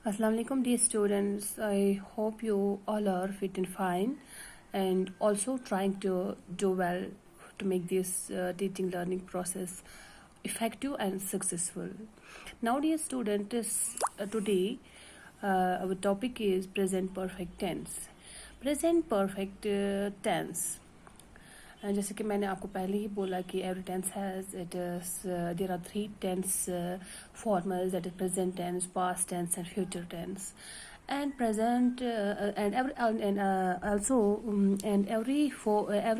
Assalamu alaikum dear students. I hope you all are fit and fine and also trying to do well to make this teaching learning process effective and successful. Now dear students, today our topic is present perfect tense. Present perfect tense. जैसे कि मैंने आपको पहले ही बोला कि every tense has there are three tense formals, that is present tense, past tense and future tense. And present and also and every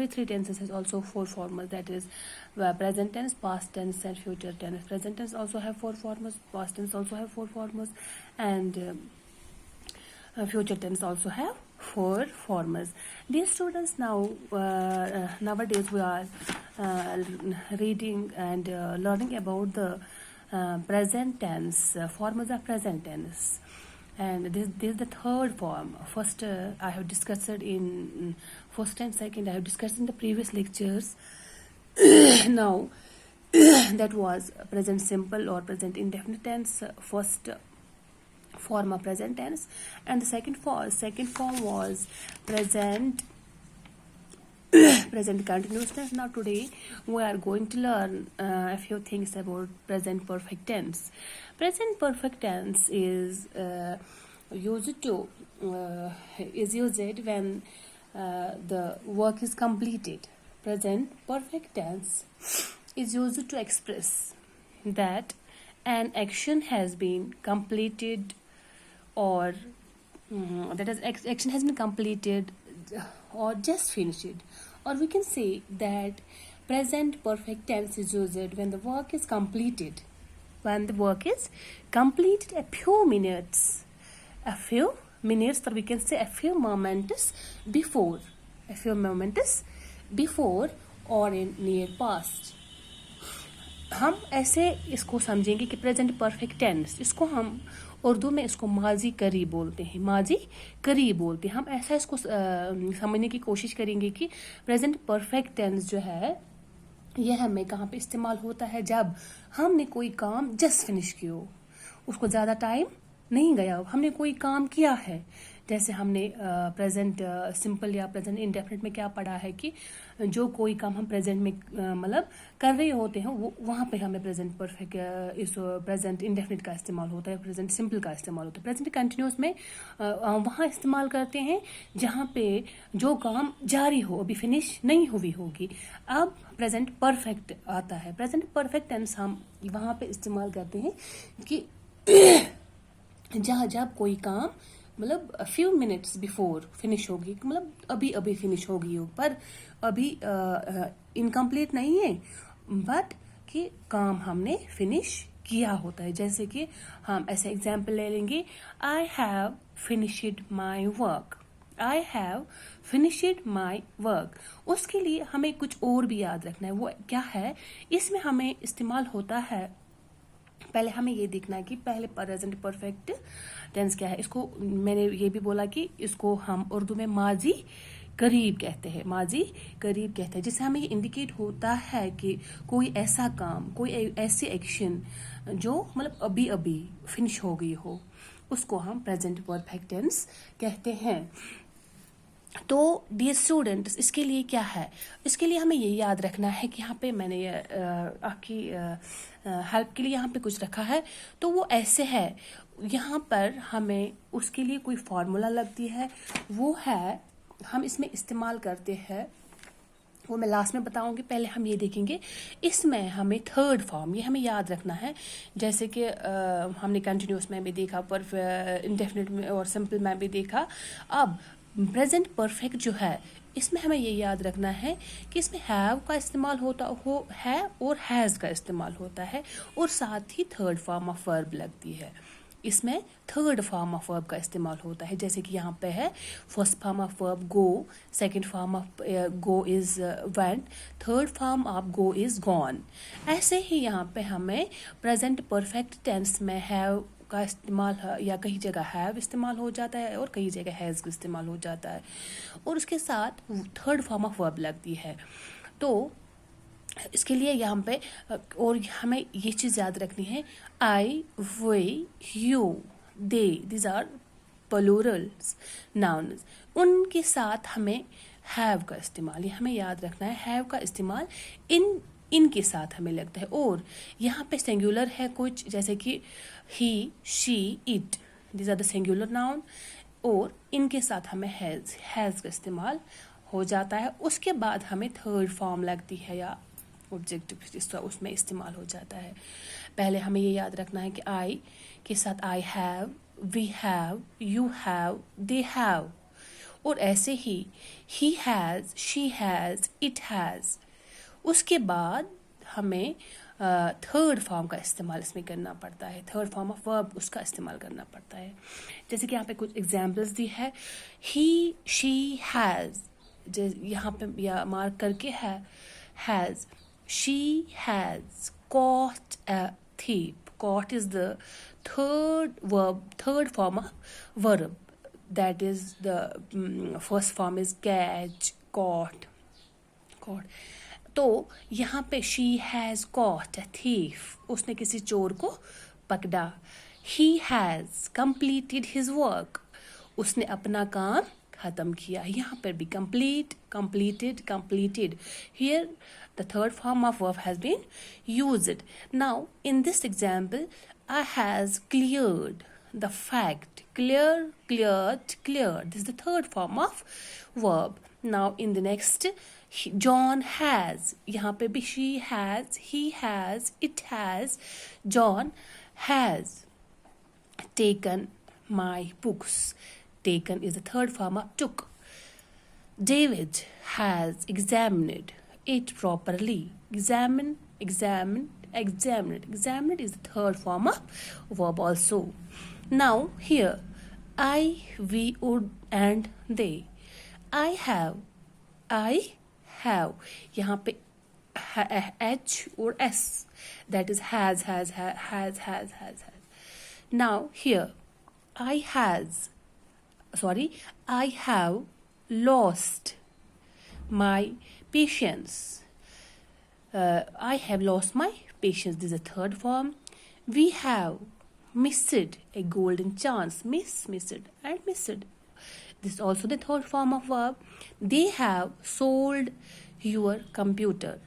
three tenses has also four formals, that is present tense, past tense and future tense. Present tense also have four formals, past tense also have four formals, and future tense also have four formals. Dear students, nowadays we are reading and learning about the present tense, formals of present tense, and this is the third form. First I have discussed it in first and second I have discussed in the previous lectures. Now that was present simple or present indefinite tense, first form of present tense, and the second form was present continuous tense. Now today we are going to learn a few things about present perfect tense. Present perfect tense is used when the work is completed. Present perfect tense is used to express that an action has been completed, or that is action has been completed or just finished. Or we can say that present perfect tense is used when the work is completed. When the work is completed a few minutes, or we can say a few moments before, or in near past. हम ऐसे इसको समझेंगे कि present perfect tense, इसको हम उर्दू में इसको माजी करी बोलते हैं, हम ऐसा इसको समझने की कोशिश करेंगे कि प्रेजेंट परफेक्ट टेंस जो है यह हमें कहाँ पे इस्तेमाल होता है, जब हमने कोई काम जस्ट फिनिश किया हो, उसको ज़्यादा टाइम नहीं गया हो, हमने कोई काम किया है। जैसे हमने प्रेजेंट सिंपल या प्रेजेंट इंडेफिनिट में क्या पढ़ा है कि जो कोई काम हम प्रेजेंट में मतलब कर रहे होते हैं वो वहाँ पे हमें प्रेजेंट परफेक्ट इस प्रेजेंट इंडेफिनिट का इस्तेमाल होता है, प्रेजेंट सिंपल का इस्तेमाल होता है। प्रेजेंट कंटिन्यूस में वहाँ इस्तेमाल करते हैं जहाँ पे जो काम जारी हो, अभी फिनिश नहीं हुई होगी। अब प्रेजेंट परफेक्ट आता है। प्रेजेंट परफेक्ट टेंस हम वहाँ पे इस्तेमाल करते हैं कि जब कोई काम मतलब फ्यू मिनट्स बिफोर फिनिश होगी, मतलब अभी फिनिश होगी हो, पर अभी इनकम्प्लीट नहीं है, बट कि काम हमने फिनिश किया होता है। जैसे कि हम ऐसे एग्जाम्पल ले लेंगे, I have finished my work. उसके लिए हमें कुछ और भी याद रखना है। वो क्या है, इसमें हमें इस्तेमाल होता है, पहले हमें ये देखना है कि पहले प्रेजेंट परफेक्ट टेंस क्या है। इसको मैंने ये भी बोला कि इसको हम उर्दू में माजी करीब कहते हैं, जिससे हमें ये इंडिकेट होता है कि कोई ऐसा काम, कोई ऐसी एक्शन जो मतलब अभी फिनिश हो गई हो, उसको हम प्रेजेंट परफेक्ट टेंस कहते हैं। तो डियर स्टूडेंट्स, इसके लिए क्या है, इसके लिए हमें ये याद रखना है कि यहाँ पे मैंने आपकी हेल्प के लिए यहाँ पे कुछ रखा है। तो वो ऐसे है, यहाँ पर हमें उसके लिए कोई फार्मूला लगती है, वो है हम इसमें इस्तेमाल करते हैं, वो मैं लास्ट में बताऊंगी। पहले हम ये देखेंगे, इसमें हमें थर्ड फॉर्म, ये हमें याद रखना है। जैसे कि हमने कंटिन्यूस में भी देखा, पर इंडेफिनिट में और सिंपल में भी देखा। अब प्रेजेंट परफेक्ट जो है, इसमें हमें ये याद रखना है कि इसमें हैव का इस्तेमाल होता है और हैज़ का इस्तेमाल होता है, और साथ ही थर्ड फॉर्म ऑफ वर्ब लगती है। इसमें थर्ड फॉर्म ऑफ वर्ब का इस्तेमाल होता है। जैसे कि यहाँ पे है first form of verb go, second form of go is went, third form of go is gone. ऐसे ही यहाँ पे हमें प्रेजेंट परफेक्ट टेंस में हैव का इस्तेमाल या कई जगह हैव इस्तेमाल हो जाता है और कई जगह हैज़ का इस्तेमाल हो जाता है, और उसके साथ थर्ड फॉर्म ऑफ वर्ब लगती है। तो इसके लिए यहाँ पे और हमें ये चीज़ याद रखनी है, I, we, you, they, these are plurals nouns. उनके साथ हमें have का इस्तेमाल, ये हमें याद रखना है, have का इस्तेमाल इनके साथ हमें लगता है. और यहाँ पे सिंगुलर है कुछ, जैसे कि he, she, it, these are the singular noun. और इनके साथ हमें has का इस्तेमाल हो जाता है. उसके बाद हमें थर्ड फॉर्म लगती है या ऑब्जेक्टिव उसमें इस्तेमाल हो जाता है. पहले हमें ये याद रखना है कि I के साथ I have, we have, you have, they have. और ऐसे ही he has, she has, it has. उसके बाद हमें थर्ड फॉर्म का इस्तेमाल इसमें करना पड़ता है, थर्ड फॉर्म ऑफ वर्ब उसका इस्तेमाल करना पड़ता है. जैसे कि यहाँ पे कुछ एग्जाम्पल्स दी है. ही, शी, हैज़, यहाँ पे या मार्क करके है has. She has caught a thief. Caught is the third form of verb. That is the first form is catch, caught. तो यहाँ पे she has caught a thief. उसने किसी चोर को पकड़ा. He has completed his work. उसने अपना काम खत्म किया. यहाँ पर भी complete, completed. Here the third form of verb has been used. Now in this example, I has cleared the fact. Cleared. This is the third form of verb. Now in the next, John has. यहाँ पे भी she has, he has, it has. John has taken my books. Taken is the third form of took. David has examined it properly. Examined. Examined is the third form of verb also. Now here, I, we, would, and they. I have. यहाँ पे H और S, that is has. Now here, I have lost my patience. I have lost my patience. This is a third form. We have missed a golden chance. Missed. This is also the third form of verb. They have sold your computer.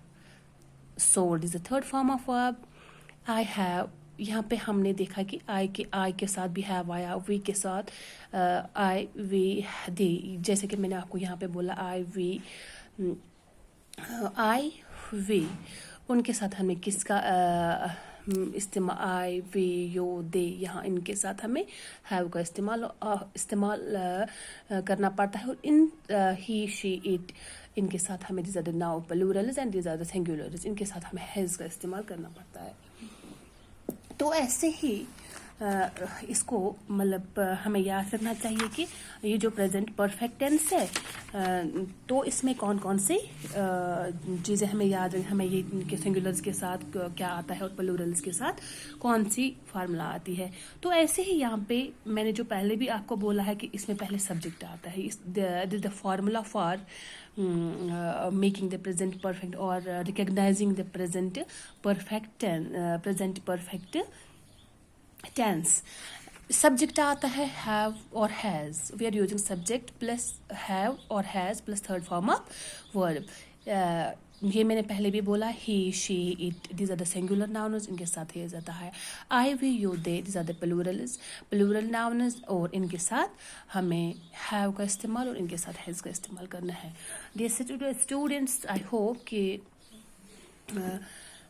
Sold is the third form of verb. I have, यहाँ पे हमने देखा कि I के साथ भी have आया, we के साथ I, we, they. जैसे कि मैंने आपको यहाँ पे बोला I, we. उनके साथ हमें किसका इस्तेमाल I, we, you, they. यहाँ इनके साथ हमें have का इस्तेमाल करना पड़ता है. और इन he, she, it, इनके साथ हमें these are the noun plurals and these are the singulars. इनके साथ हमें has का इस्तेमाल करना पड़ता है. तो ऐसे ही इसको मतलब हमें याद रखना चाहिए कि ये जो प्रेजेंट परफेक्ट टेंस है तो इसमें कौन कौन सी चीज़ें हमें याद रखनी, हमें ये इनके सिंगुलर्स के साथ क्या आता है और प्लूरल्स के साथ कौन सी फार्मूला आती है. तो ऐसे ही यहाँ पे मैंने जो पहले भी आपको बोला है कि इसमें पहले सब्जेक्ट आता है. This the formula for making the present perfect और recognizing the present perfect tense. Subject आता है हैव और has. We are using subject plus have और has plus third form of verb. ये मैंने पहले भी बोला. He, she, it, these are the singular nouns. इनके साथ हैज़ आता है. I, we, you, they, these are the plural nouns. और इनके साथ हमें हैव का इस्तेमाल और इनके साथ हैज़ का इस्तेमाल करना है. डियर स्टूडेंट्स, आई होप कि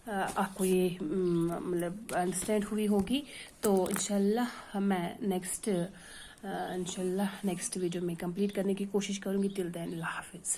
आपको ये मतलब अंडरस्टैंड हुई होगी. तो इंशाल्लाह मैं नेक्स्ट वीडियो में कंप्लीट करने की कोशिश करूँगी. टिल देन, अल्लाह हाफिज़.